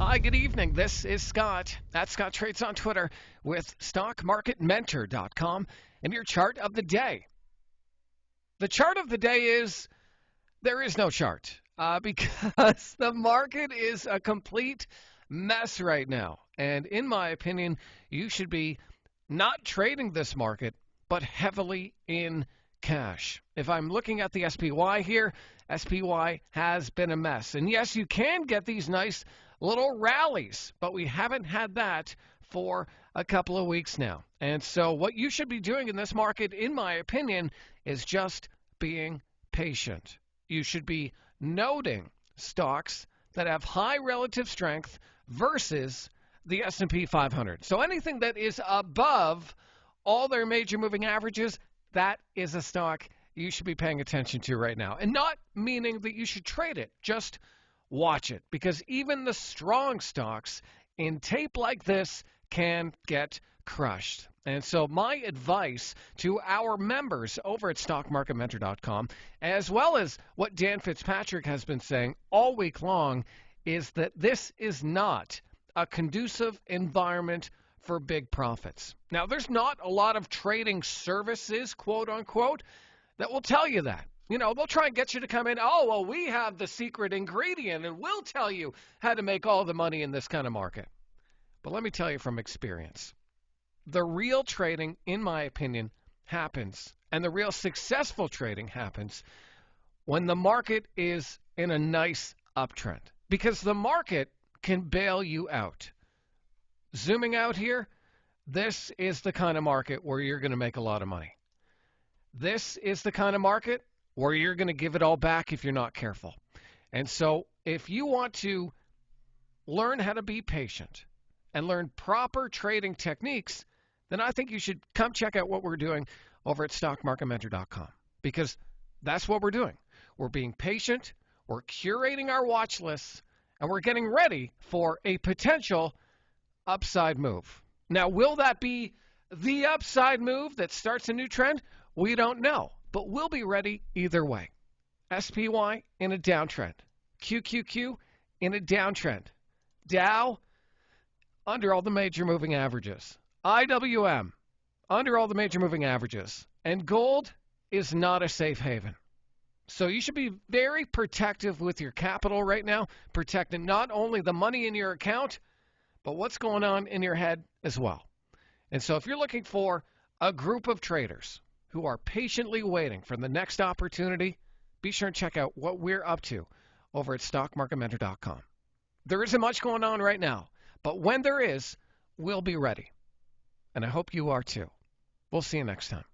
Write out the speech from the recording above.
Hi, good evening. This is Scott at Scott Trades on Twitter with StockMarketMentor.com and your chart of the day. The chart of the day is there is no chart because the market is a complete mess right now. And in my opinion, you should be not trading this market, but heavily in cash. If I'm looking at the SPY here, SPY has been a mess. And yes, you can get these nice little rallies, but we haven't had that for a couple of weeks now. And so what you should be doing in this market, in my opinion, is just being patient. You should be noting stocks that have high relative strength versus the S&P 500. So anything that is above all their major moving averages, that is a stock you should be paying attention to right now. And not meaning that you should trade it, just watch it. Because even the strong stocks in tape like this can get crushed. And so my advice to our members over at StockMarketMentor.com, as well as what Dan Fitzpatrick has been saying all week long, is that this is not a conducive environment for big profits. Now, there's not a lot of trading services, quote unquote, that will tell you that. You know, they'll try and get you to come in, oh, well, we have the secret ingredient, and we'll tell you how to make all the money in this kind of market. But let me tell you from experience, the real trading, in my opinion, happens, and the real successful trading happens when the market is in a nice uptrend, because the market can bail you out. Zooming out here, this is the kind of market where you're going to make a lot of money. This is the kind of market where you're going to give it all back if you're not careful. And so if you want to learn how to be patient and learn proper trading techniques, then I think you should come check out what we're doing over at StockMarketMentor.com, because that's what we're doing. We're being patient, we're curating our watch lists, and we're getting ready for a potential upside move. Now, will that be the upside move that starts a new trend? We don't know, but we'll be ready either way. SPY in a downtrend. QQQ in a downtrend. Dow under all the major moving averages. IWM under all the major moving averages. And gold is not a safe haven. So you should be very protective with your capital right now, protecting not only the money in your account, but what's going on in your head as well. And so if you're looking for a group of traders who are patiently waiting for the next opportunity, be sure and check out what we're up to over at StockMarketMentor.com. There isn't much going on right now, but when there is, we'll be ready. And I hope you are too. We'll see you next time.